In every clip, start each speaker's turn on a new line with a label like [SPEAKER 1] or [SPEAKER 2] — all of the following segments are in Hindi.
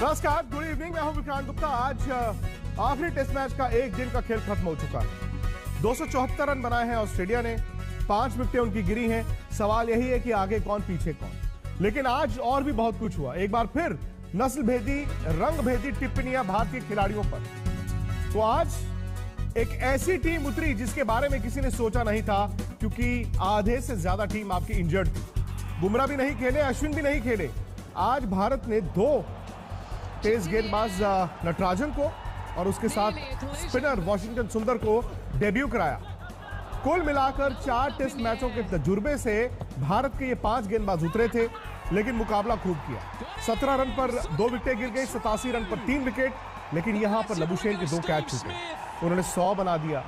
[SPEAKER 1] नमस्कार, गुड इवनिंग। मैं हूं विक्रांत गुप्ता। आज आखिरी टेस्ट मैच का एक दिन का खेल खत्म हो चुका है। 274 रन बनाए हैं ऑस्ट्रेलिया ने, 5 विकेटें उनकी गिरी हैं। सवाल यही है कि आगे कौन पीछे कौन। लेकिन आज और भी बहुत कुछ हुआ। एक बार फिर नस्ल भेदी, रंग भेदी टिप्पणियां भारतीय खिलाड़ियों पर। तो आज एक ऐसी टीम उतरी जिसके बारे में किसी ने सोचा नहीं था, क्योंकि आधे से ज्यादा टीम आपकी इंजर्ड थी। बुमराह भी नहीं खेले, अश्विन भी नहीं खेले। आज भारत ने 2 तेज गेंदबाज नटराजन को और उसके साथ स्पिनर वाशिंगटन सुंदर को डेब्यू कराया। कुल मिलाकर 4 टेस्ट मैचों के तजुर्बे से भारत के ये 5 गेंदबाज उतरे थे, लेकिन मुकाबला खूब किया। 17 रन पर 2 विकेटें गिर गई, 87 रन पर 3 विकेट। लेकिन यहां पर लबुशेन के 2 कैच छूटे, उन्होंने 100 बना दिया।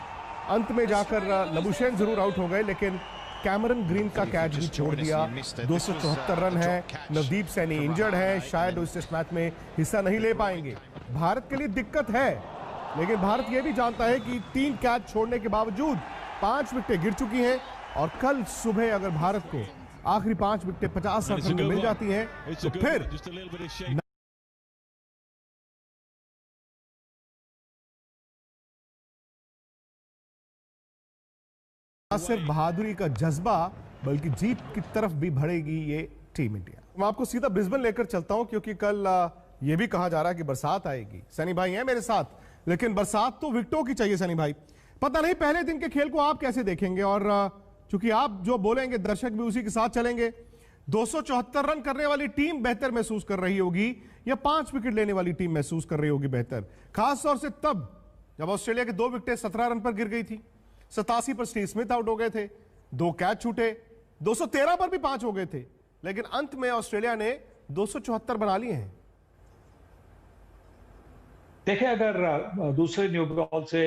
[SPEAKER 1] अंत में जाकर लबुशेन जरूर आउट हो गए, लेकिन कैमरन ग्रीन का कैच भी छोड़ दिया। 274 रन है। नवदीप सैनी इंजर्ड है, शायद इस टेस्ट मैच में हिस्सा नहीं ले पाएंगे। भारत के लिए दिक्कत है, लेकिन भारत यह भी जानता है कि 3 कैच छोड़ने के बावजूद 5 विकेटें गिर चुकी हैं। और कल सुबह अगर भारत को आखिरी 5 विकेटें 50 रन में मिल जाती हैं तो फिर सिर्फ बहादुरी का जज्बा बल्कि जीत की तरफ भी बढ़ेगी ये टीम इंडिया। मैं आपको सीधा ब्रिस्बेन लेकर चलता हूं, क्योंकि कल ये भी कहा जा रहा है कि बरसात आएगी। सनी भाई हैं मेरे साथ, लेकिन बरसात तो विकेटों की चाहिए। सनी भाई, पता नहीं पहले दिन के खेल को आप कैसे देखेंगे, और चूंकि आप जो बोलेंगे दर्शक भी उसी के साथ चलेंगे। 274 रन करने वाली टीम बेहतर महसूस कर रही होगी या 5 विकेट लेने वाली टीम महसूस कर रही होगी बेहतर? खासतौर से तब जब ऑस्ट्रेलिया के 2 विकेटें 17 रन पर गिर गई थी। 87 पर स्टीव स्मिथ आउट हो गए थे, 2 कैच छूटे। 213 पर भी 5 हो गए थे, लेकिन अंत में ऑस्ट्रेलिया ने 274 बना लिए हैं।
[SPEAKER 2] देखिए, अगर दूसरे न्यू बॉल से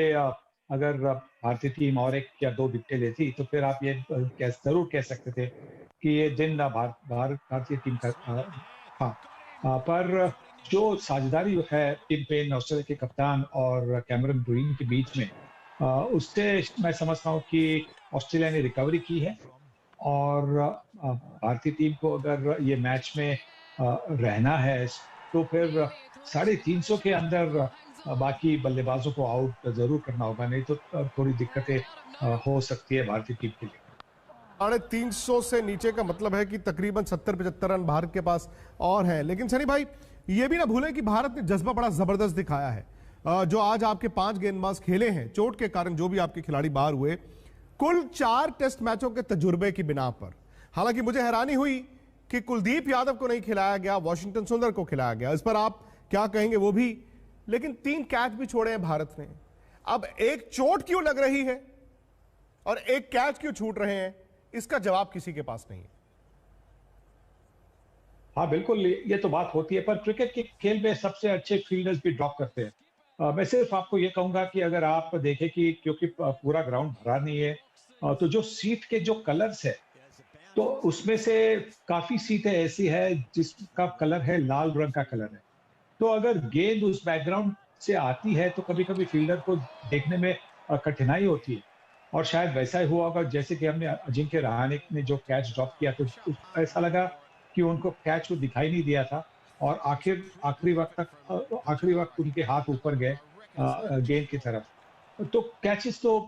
[SPEAKER 2] अगर भारतीय टीम और 1 या 2 विकेटें लेती तो फिर आप ये जरूर कह सकते थे कि ये दिन भारतीय टीम का पर जो साझेदारी है टिम पेन, ऑस्ट्रेलिया के कप्तान, और कैमरन ग्रीन के बीच में, उससे मैं समझता हूँ कि ऑस्ट्रेलिया ने रिकवरी की है। और भारतीय टीम को अगर ये मैच में रहना है तो फिर 350 के अंदर बाकी बल्लेबाजों को आउट जरूर करना होगा, नहीं तो थोड़ी दिक्कतें हो सकती है भारतीय टीम के लिए।
[SPEAKER 1] 350 से नीचे का मतलब है कि तकरीबन 70-75 रन भारत के पास और हैं। लेकिन सनी भाई, ये भी ना भूलें कि भारत ने जज्बा बड़ा जबरदस्त दिखाया है। जो आज आपके 5 गेंदबाज खेले हैं, चोट के कारण जो भी आपके खिलाड़ी बाहर हुए, कुल 4 टेस्ट मैचों के तजुर्बे की बिना पर। हालांकि मुझे हैरानी हुई कि कुलदीप यादव को नहीं खिलाया गया, वाशिंगटन सुंदर को खिलाया गया। इस पर आप क्या कहेंगे? वो भी, लेकिन 3 कैच भी छोड़े हैं भारत ने। अब एक चोट क्यों लग रही है और एक कैच क्यों छूट रहे हैं, इसका जवाब किसी के पास नहीं है।
[SPEAKER 2] हाँ बिल्कुल, ये तो बात होती है, पर क्रिकेट के खेल में सबसे अच्छे फील्डर्स भी ड्रॉप करते हैं। मैं सिर्फ आपको ये कहूंगा कि अगर आप देखें कि क्योंकि पूरा ग्राउंड भरा नहीं है, तो जो सीट के जो कलर्स है, तो उसमें से काफी सीटें ऐसी है जिसका कलर है लाल रंग का कलर है। तो अगर गेंद उस बैकग्राउंड से आती है तो कभी कभी फील्डर को देखने में कठिनाई होती है। और शायद वैसा ही हुआ होगा, जैसे कि हमने अजिंक्य रहाणे ने जो कैच ड्रॉप किया, तो ऐसा लगा कि उनको कैच को दिखाई नहीं दिया था, और आखिरी वक्त उनके हाथ ऊपर गए गेंद की तरफ। तो कैचेस तो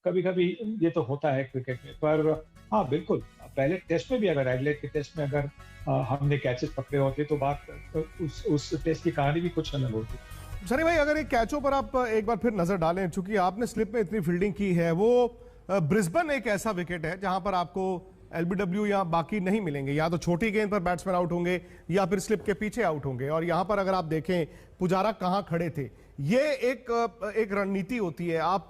[SPEAKER 2] कभी कभी ये तो होता है क्रिकेट में, पर हाँ बिल्कुल, पहले टेस्ट में भी अगर एडिलेड के टेस्ट में अगर हमने कैचेस पकड़े होते तो बात उस टेस्ट की कहानी भी कुछ अलग होती।
[SPEAKER 1] सनी भाई, अगर एक कैचों पर आप एक बार फिर नजर डालें, चूंकि आपने स्लिप में इतनी फील्डिंग की है, वो ब्रिस्बेन एक ऐसा विकेट है जहां पर आपको एलबीडब्ल्यू या बाकी नहीं मिलेंगे। या तो छोटी गेंद पर बैट्समैन आउट होंगे या फिर स्लिप के पीछे आउट होंगे। और यहां पर अगर आप देखें पुजारा कहां खड़े थे, ये एक रणनीति होती है। आप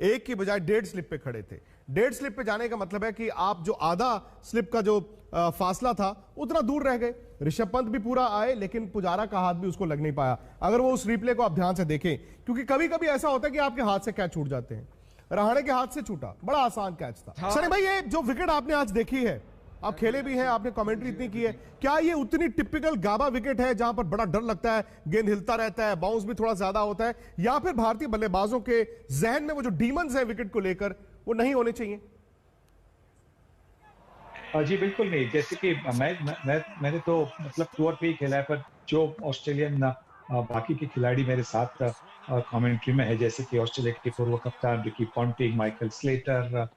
[SPEAKER 1] एक की बजाय 1.5 स्लिप पे खड़े थे। 1.5 स्लिप पे जाने का मतलब है कि आप जो आधा स्लिप का जो फासला था उतना दूर रह गए। ऋषभ पंत भी पूरा आए, लेकिन पुजारा का हाथ भी उसको लग नहीं पाया। अगर वो उस रिप्ले को आप ध्यान से देखें, क्योंकि कभी कभी ऐसा होता है कि आपके हाथ से कैच छूट जाते हैं। रहाणे के हाथ से छूटा, बड़ा आसान कैच था। हाँ। सनी भाई, ये जो विकेट आपने आज देखी है, आप खेले भी हैं, आपने कमेंट्री इतनी की है, क्या ये उतनी टिपिकल गाबा विकेट है जहां पर बड़ा डर लगता है, गेंद हिलता रहता है, बाउंस भी थोड़ा ज्यादा होता है, या फिर भारतीय बल्लेबाजों के जहन में वो जो डीमंस है विकेट को लेकर, वो नहीं होने चाहिए?
[SPEAKER 2] जी बिल्कुल नहीं। जैसे कि मैंने तो मतलब टूर पे ही खेला है, पर जो ऑस्ट्रेलियन बाकी के खिलाड़ी मेरे साथ कमेंट्री में है, जैसे कि ऑस्ट्रेलिया के पूर्व कप्तान Ricky Ponting, Michael Slater,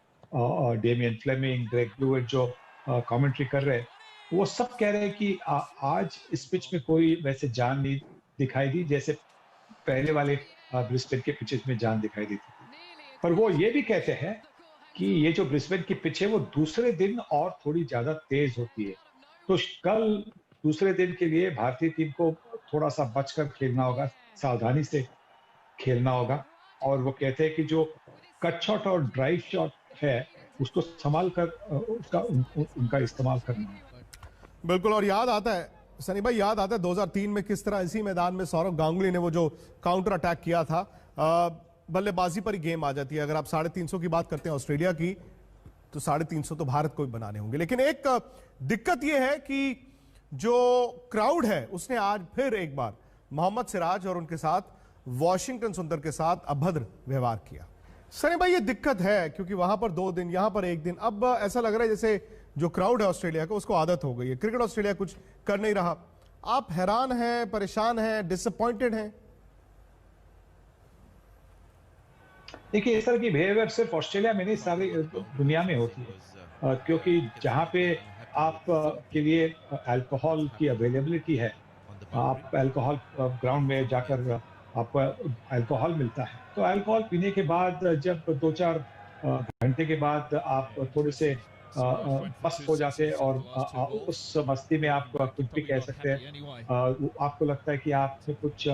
[SPEAKER 2] Damien Fleming, Greg Blewett जो कमेंट्री कर रहे हैं, वो सब कह रहे हैं कि आज इस पिच में कोई वैसे जान नहीं दिखाई दी जैसे पहले वाले ब्रिस्बेन के पिचेस में जान दिखाई दी थी। पर वो ये भी कहते हैं कि ये जो ब्रिस्बेन की पिच है वो दूसरे दिन और थोड़ी ज्यादा तेज होती है, तो कल दूसरे दिन के लिए भारतीय टीम को थोड़ा सा बचकर खेलना होगा, सावधानी से खेलना होगा। और वो कहते हैं कि जो कट शॉट और ड्राइव शॉट है उसको संभाल कर उनका इस्तेमाल करना है।
[SPEAKER 1] बिल्कुल। और याद आता है सनी भाई, याद आता है 2003 में किस तरह इसी मैदान में सौरव गांगुली ने वो जो काउंटर अटैक किया था, बल्लेबाजी पर ही गेम आ जाती है। अगर आप 350 की बात करते हैं ऑस्ट्रेलिया की, तो 350 तो भारत को भी बनाने होंगे। लेकिन एक दिक्कत यह है कि जो क्राउड है उसने आज फिर एक बार मोहम्मद सिराज और उनके साथ वॉशिंगटन सुंदर के साथ अभद्र व्यवहार किया। सनी भाई, ये दिक्कत है क्योंकि वहां पर 2 दिन, यहां पर 1 दिन। अब ऐसा लग रहा है जैसे जो क्राउड है ऑस्ट्रेलिया का उसको आदत हो गई है। क्रिकेट ऑस्ट्रेलिया कुछ कर नहीं रहा। आप हैरान हैं, परेशान हैं, डिसअपॉइंटेड हैं?
[SPEAKER 2] देखिए, इस तरह की बिहेवियर सिर्फ ऑस्ट्रेलिया में नहीं, सारी दुनिया में होती है, क्योंकि जहां पे आप के लिए अल्कोहल की अवेलेबिलिटी है, आप अल्कोहल ग्राउंड में जाकर आपको अल्कोहल मिलता है, तो अल्कोहल पीने के बाद जब 2-4 घंटे के बाद आप थोड़े से मस्त हो जाते हैं और उस मस्ती में आप कुछ भी कह सकते हैं। आपको लगता है कि आपने कुछ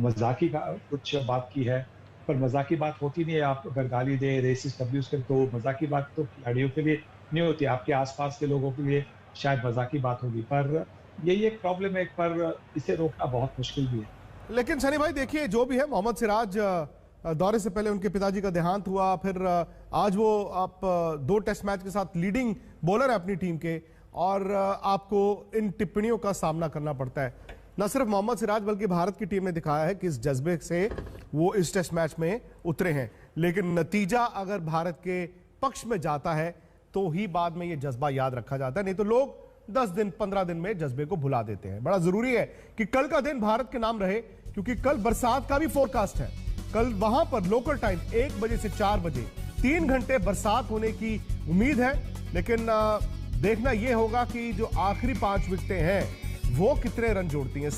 [SPEAKER 2] मजाकी का कुछ बात की है, पर मजाकी बात होती नहीं है। आप अगर गाली दे, रेसिस्ट अब्यूज करें, तो मजाकी बात तो खिलाड़ियों के लिए नहीं होती, आपके आसपास के लोगों के लिए शायद मजाकी बात होगी। पर यही एक प्रॉब्लम है, पर इसे रोकना बहुत मुश्किल भी है।
[SPEAKER 1] लेकिन सनी भाई देखिए, जो भी है, मोहम्मद सिराज दौरे से पहले उनके पिताजी का देहांत हुआ, फिर आज वो आप 2 टेस्ट मैच के साथ लीडिंग बॉलर है अपनी टीम के, और आपको इन टिप्पणियों का सामना करना पड़ता है। न सिर्फ मोहम्मद सिराज बल्कि भारत की टीम ने दिखाया है कि इस जज्बे से वो इस टेस्ट मैच में उतरे हैं। लेकिन नतीजा अगर भारत के पक्ष में जाता है तो ही बाद में ये जज्बा याद रखा जाता है, नहीं तो लोग 10 दिन 15 दिन में जज्बे को भुला देते हैं। बड़ा जरूरी है कि कल का दिन भारत के नाम रहे, क्योंकि कल बरसात का भी फोरकास्ट है। कल वहां पर लोकल टाइम 1 बजे से 4 बजे 3 घंटे बरसात होने की उम्मीद है। लेकिन देखना यह होगा कि जो आखिरी 5 विकेटें हैं वो कितने रन जोड़ती हैं।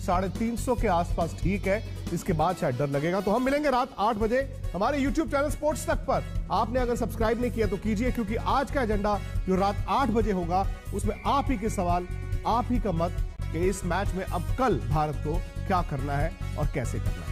[SPEAKER 1] 350 के आसपास ठीक है, इसके बाद शायद डर लगेगा। तो हम मिलेंगे रात 8 बजे हमारे YouTube चैनल स्पोर्ट्स तक पर। आपने अगर सब्सक्राइब नहीं किया तो कीजिए, क्योंकि आज का एजेंडा जो रात 8 बजे होगा उसमें आप ही के सवाल, आप ही का मत कि इस मैच में अब कल भारत को क्या करना है और कैसे करना है।